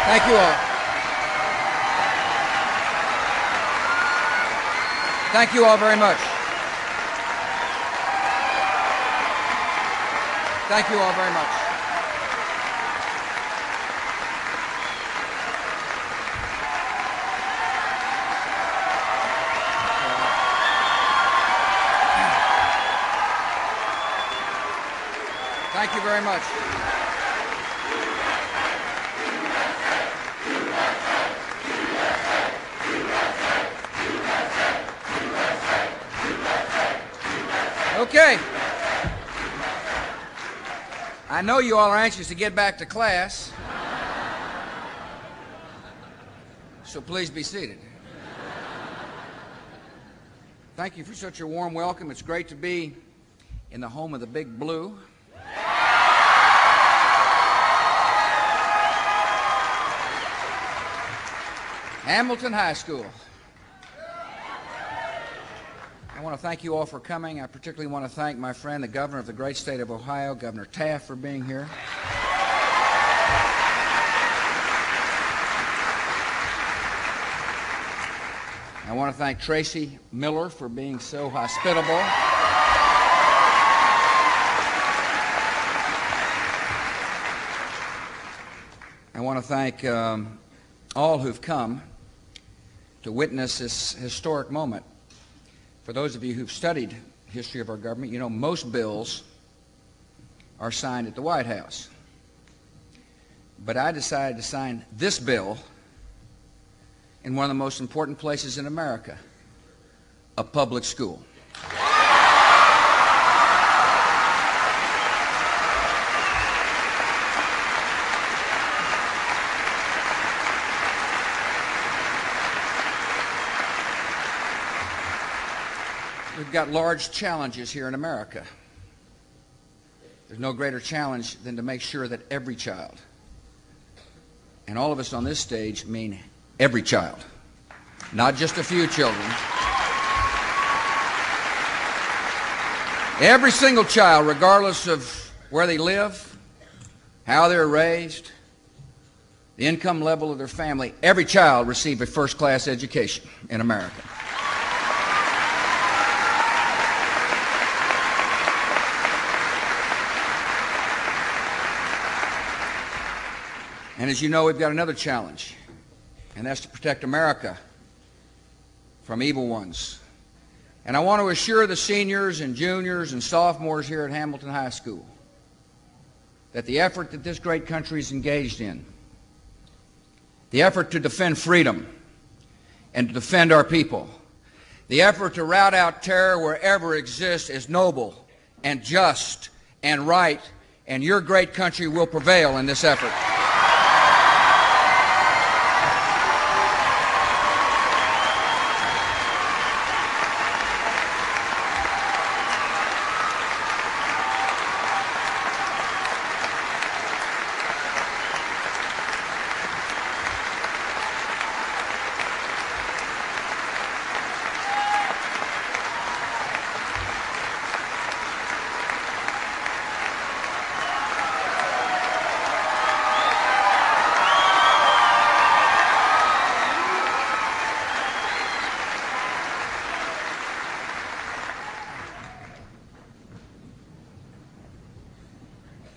Thank you all. Thank you all very much. Thank you all very much. Thank you very much. Okay. I know you all are anxious to get back to class, so please be seated. Thank you for such a warm welcome. It's great to be in the home of the Big Blue. Hamilton High School. I want to thank you all for coming. I particularly want to thank my friend, the governor of the great state of Ohio, Governor Taft, for being here. I want to thank Tracy Miller for being so hospitable. I want to thank all who've come to witness this historic moment. For those of you who've studied history of our government, you know most bills are signed at the White House. But I decided to sign this bill in one of the most important places in America, a public school. We've got large challenges here in America. There's no greater challenge than to make sure that every child, and all of us on this stage mean every child, not just a few children. Every single child, regardless of where they live, how they're raised, the income level of their family, every child receive a first-class education in America. And as you know, we've got another challenge, and that's to protect America from evil ones. And I want to assure the seniors and juniors and sophomores here at Hamilton High School that the effort that this great country is engaged in, the effort to defend freedom and to defend our people, the effort to rout out terror wherever it exists is noble and just and right, and your great country will prevail in this effort.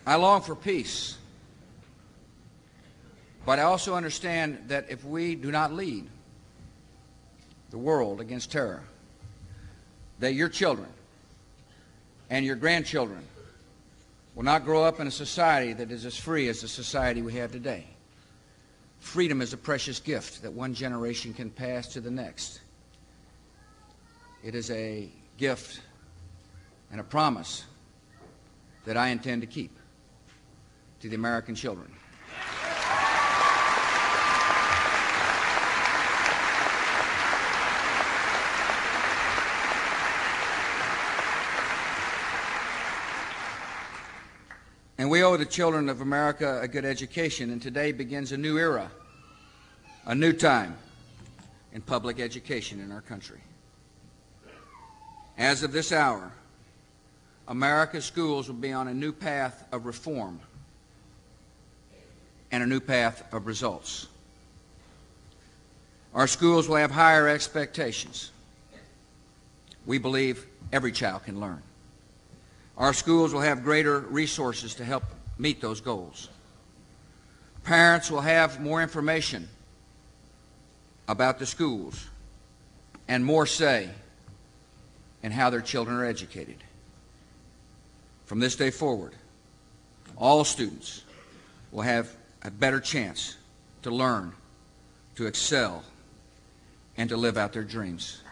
I long for peace, but I also understand that if we do not lead the world against terror, that your children and your grandchildren will not grow up in a society that is as free as the society we have today. Freedom is a precious gift that one generation can pass to the next. It is a gift and a promise that I intend to keep to the American children. And we owe the children of America a good education, and today begins a new era, a new time in public education in our country. As of this hour, America's schools will be on a new path of reform. and a new path of results. Our schools will have higher expectations. We believe every child can learn. Our schools will have greater resources to help meet those goals. Parents will have more information about the schools and more say in how their children are educated. From this day forward, all students will have a better chance to learn, to excel, and to live out their dreams.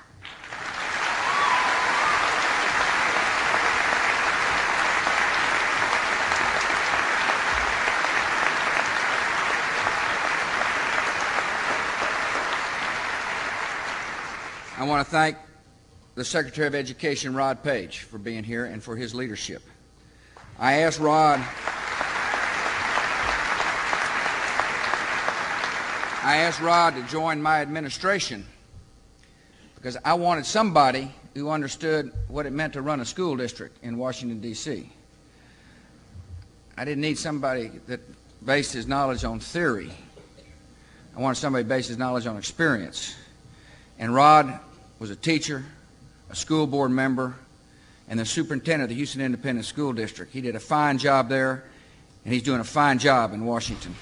I want to thank the Secretary of Education, Rod Page, for being here and for his leadership. I asked Rod to join my administration because I wanted somebody who understood what it meant to run a school district in Washington, D.C. I didn't need somebody that based his knowledge on theory. I wanted somebody to base his knowledge on experience. And Rod was a teacher, a school board member, and the superintendent of the Houston Independent School District. He did a fine job there, and he's doing a fine job in Washington.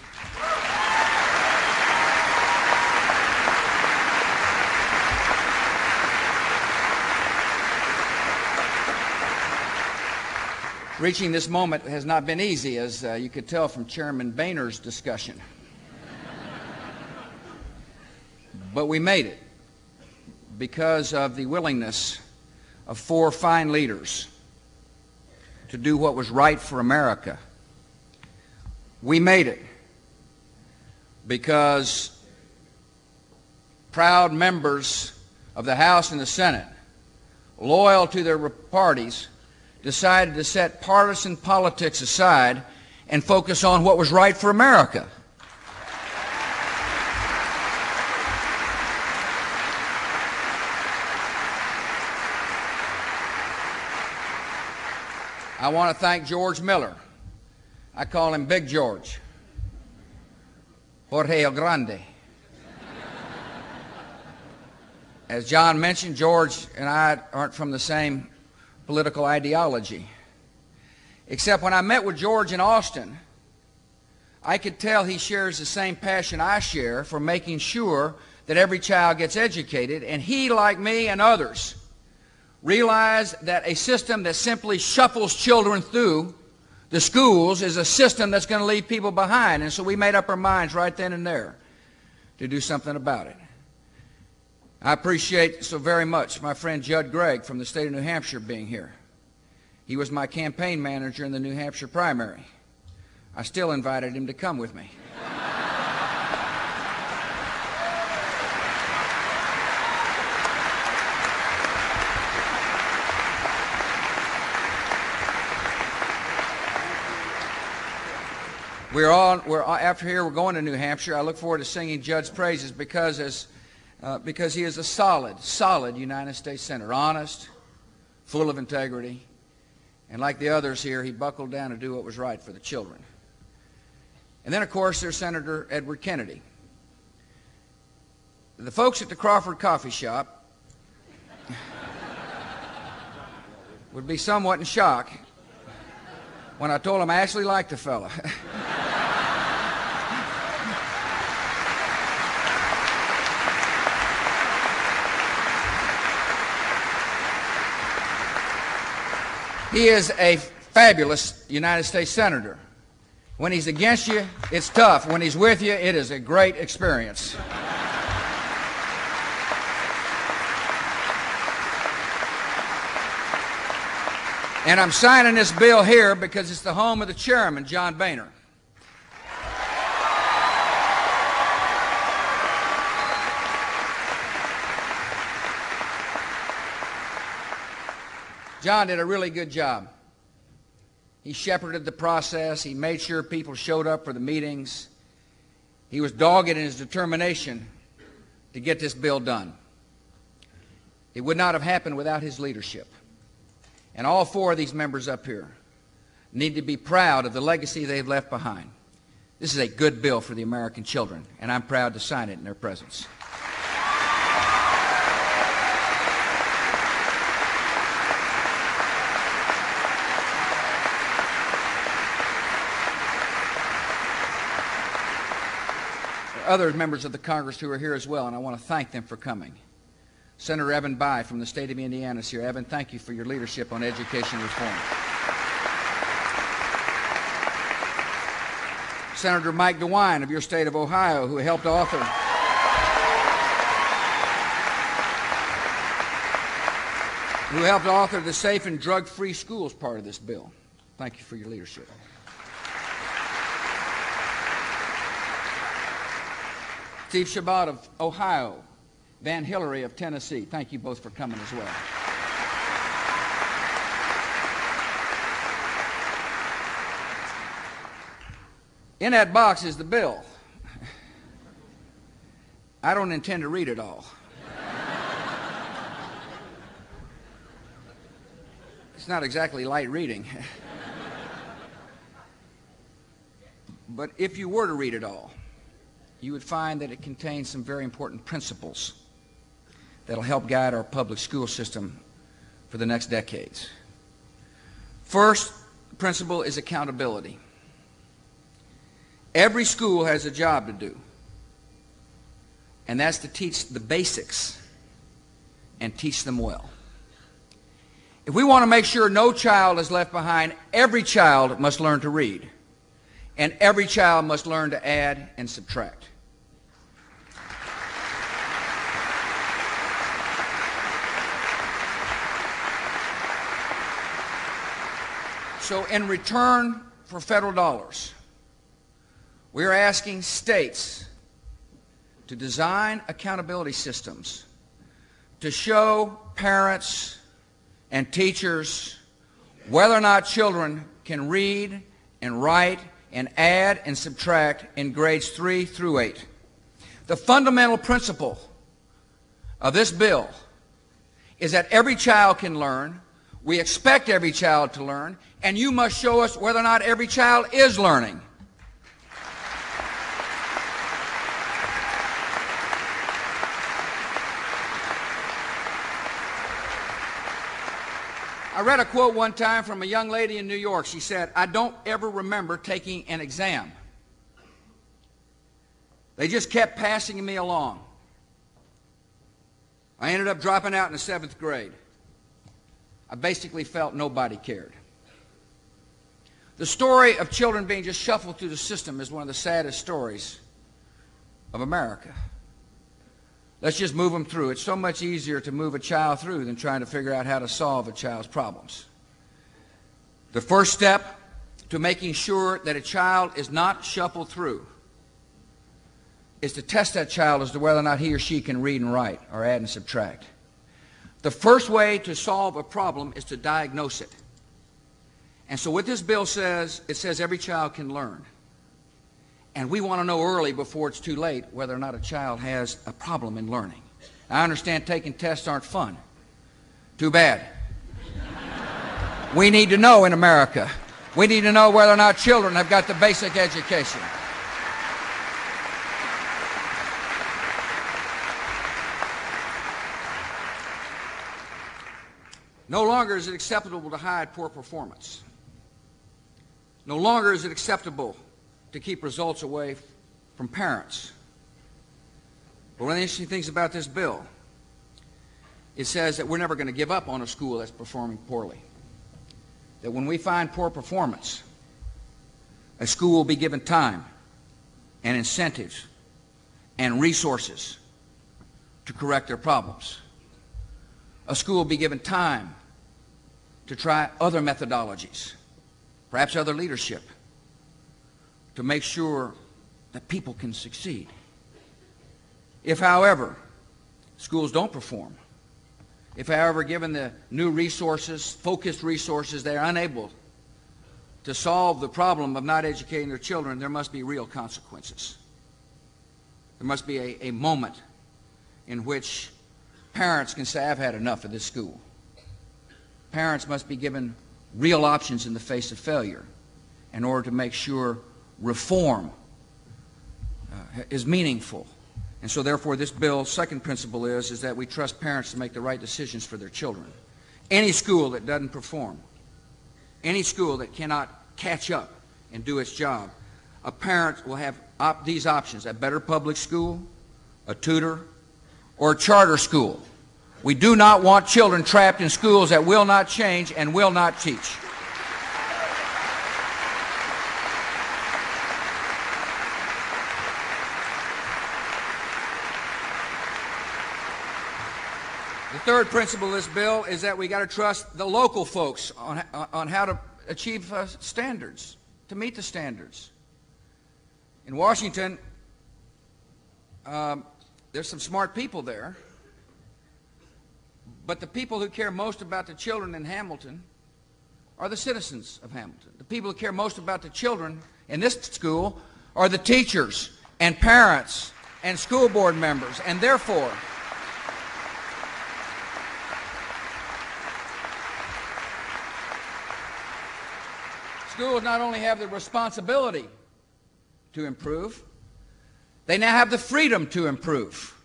Reaching this moment has not been easy, as you could tell from Chairman Boehner's discussion. But we made it because of the willingness of 4 fine leaders to do what was right for America. We made it because proud members of the House and the Senate, loyal to their parties, decided to set partisan politics aside and focus on what was right for America. I want to thank George Miller. I call him Big George. Jorge el Grande. As John mentioned, George and I aren't from the same political ideology. Except when I met with George in Austin, I could tell he shares the same passion I share for making sure that every child gets educated, and he, like me and others, realize that a system that simply shuffles children through the schools is a system that's going to leave people behind. And so we made up our minds right then and there to do something about it. I appreciate so very much my friend Judd Gregg from the state of New Hampshire being here. He was my campaign manager in the New Hampshire primary. I still invited him to come with me. After here, we're going to New Hampshire. I look forward to singing Judd's praises because he is a solid United States Senator, honest, full of integrity, and like the others here, he buckled down to do what was right for the children. And then, of course, there's Senator Edward Kennedy. The folks at the Crawford Coffee Shop would be somewhat in shock when I told them I actually liked the fella. He is a fabulous United States Senator. When he's against you, it's tough. When he's with you, it is a great experience. And I'm signing this bill here because it's the home of the chairman, John Boehner. John did a really good job. He shepherded the process. He made sure people showed up for the meetings. He was dogged in his determination to get this bill done. It would not have happened without his leadership. And all 4 of these members up here need to be proud of the legacy they've left behind. This is a good bill for the American children, and I'm proud to sign it in their presence. Other members of the Congress who are here as well, and I want to thank them for coming. Senator Evan Bayh from the state of Indiana is here. Evan, thank you for your leadership on education reform. Senator Mike DeWine of your state of Ohio, who helped author the Safe and Drug-Free Schools part of this bill. Thank you for your leadership. Steve Chabot of Ohio, Van Hillary of Tennessee. Thank you both for coming as well. In that box is the bill. I don't intend to read it all. It's not exactly light reading. But if you were to read it all, you would find that it contains some very important principles that will help guide our public school system for the next decades. First principle is accountability. Every school has a job to do, and that's to teach the basics and teach them well. If we want to make sure no child is left behind, every child must learn to read, and every child must learn to add and subtract. So in return for federal dollars, we are asking states to design accountability systems to show parents and teachers whether or not children can read and write and add and subtract in grades 3 through 8. The fundamental principle of this bill is that every child can learn. We expect every child to learn, and you must show us whether or not every child is learning. I read a quote one time from a young lady in New York. She said, "I don't ever remember taking an exam. They just kept passing me along. I ended up dropping out in the 7th grade. I basically felt nobody cared." The story of children being just shuffled through the system is one of the saddest stories of America. Let's just move them through. It's so much easier to move a child through than trying to figure out how to solve a child's problems. The first step to making sure that a child is not shuffled through is to test that child as to whether or not he or she can read and write or add and subtract. The first way to solve a problem is to diagnose it. And so what this bill says, it says every child can learn. And we want to know early before it's too late whether or not a child has a problem in learning. I understand taking tests aren't fun. Too bad. We need to know in America. We need to know whether or not children have got the basic education. No longer is it acceptable to hide poor performance. No longer is it acceptable to keep results away from parents. But one of the interesting things about this bill, it says that we're never going to give up on a school that's performing poorly. That when we find poor performance, a school will be given time and incentives and resources to correct their problems. A school will be given time to try other methodologies, perhaps other leadership, to make sure that people can succeed. If, however, schools don't perform, if, however, given the new resources, focused resources, they are unable to solve the problem of not educating their children, there must be real consequences. There must be a moment in which parents can say, "I've had enough of this school." Parents must be given real options in the face of failure in order to make sure reform is meaningful. And so therefore this bill's second principle is that we trust parents to make the right decisions for their children. Any school that doesn't perform, any school that cannot catch up and do its job, a parent will have these options: a better public school, a tutor, or a charter school. We do not want children trapped in schools that will not change and will not teach. The third principle of this bill is that we got to trust the local folks on how to achieve standards, to meet the standards. In Washington, there's some smart people there, but the people who care most about the children in Hamilton are the citizens of Hamilton. The people who care most about the children in this school are the teachers and parents and school board members, and therefore schools not only have the responsibility to improve, they now have the freedom to improve.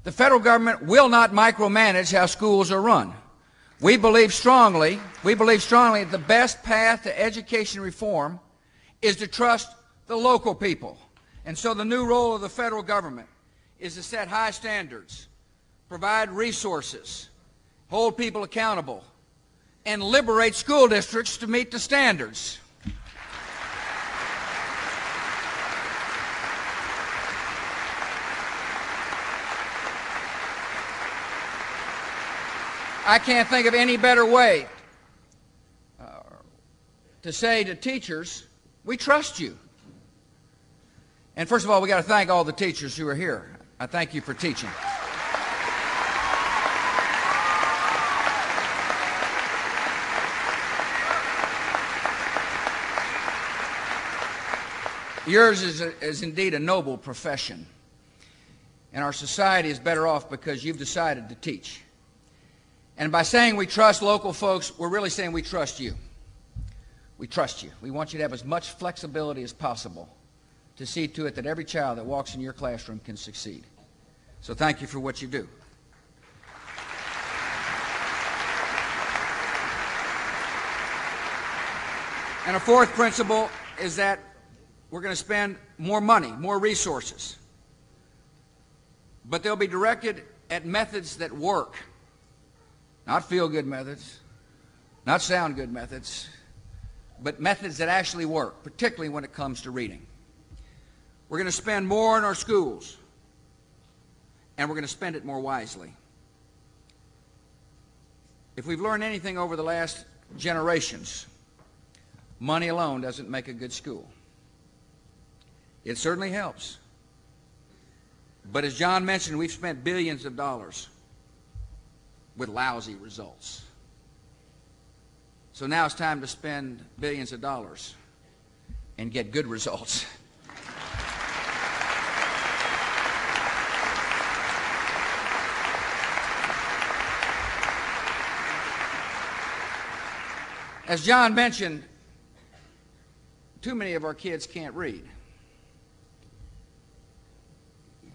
The federal government will not micromanage how schools are run. We believe strongly that the best path to education reform is to trust the local people. And so the new role of the federal government is to set high standards, provide resources, hold people accountable, and liberate school districts to meet the standards. I can't think of any better way to say to teachers, we trust you. And first of all, we got to thank all the teachers who are here. I thank you for teaching. Yours is indeed a noble profession. And our society is better off because you've decided to teach. And by saying we trust local folks, we're really saying we trust you. We trust you. We want you to have as much flexibility as possible to see to it that every child that walks in your classroom can succeed. So thank you for what you do. And a fourth principle is that we're going to spend more money, more resources. But they'll be directed at methods that work. Not feel-good methods, not sound-good methods, but methods that actually work, particularly when it comes to reading. We're going to spend more in our schools, and we're going to spend it more wisely. If we've learned anything over the last generations, money alone doesn't make a good school. It certainly helps. But as John mentioned, we've spent billions of dollars with lousy results. So now it's time to spend billions of dollars and get good results. As John mentioned, too many of our kids can't read.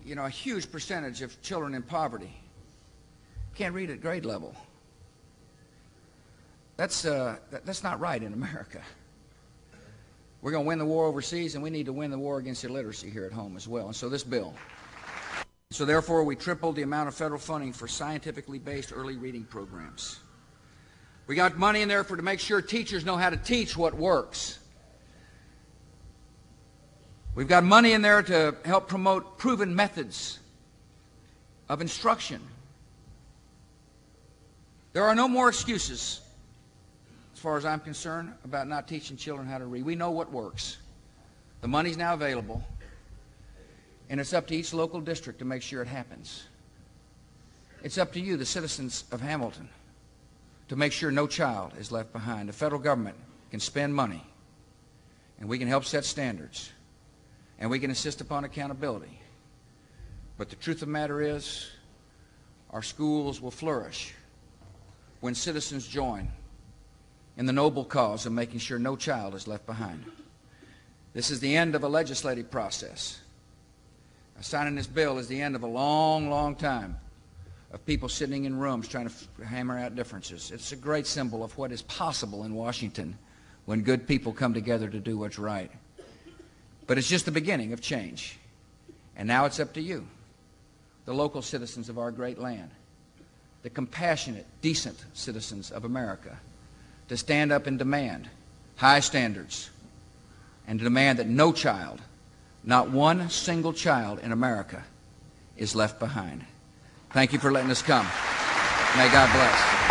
You know, a huge percentage of children in poverty can't read at grade level. That's not right in America. We're going to win the war overseas, and we need to win the war against illiteracy here at home as well. And so this bill. So therefore, we tripled the amount of federal funding for scientifically based early reading programs. We got money in there to make sure teachers know how to teach what works. We've got money in there to help promote proven methods of instruction. There are no more excuses, as far as I'm concerned, about not teaching children how to read. We know what works. The money's now available, and it's up to each local district to make sure it happens. It's up to you, the citizens of Hamilton, to make sure no child is left behind. The federal government can spend money, and we can help set standards, and we can insist upon accountability. But the truth of the matter is, our schools will flourish when citizens join in the noble cause of making sure no child is left behind. This is the end of a legislative process. Signing this bill is the end of a long, long time of people sitting in rooms trying to hammer out differences. It's a great symbol of what is possible in Washington when good people come together to do what's right. But it's just the beginning of change. And now it's up to you, the local citizens of our great land, the compassionate, decent citizens of America, to stand up and demand high standards and to demand that no child, not one single child in America, is left behind. Thank you for letting us come. May God bless.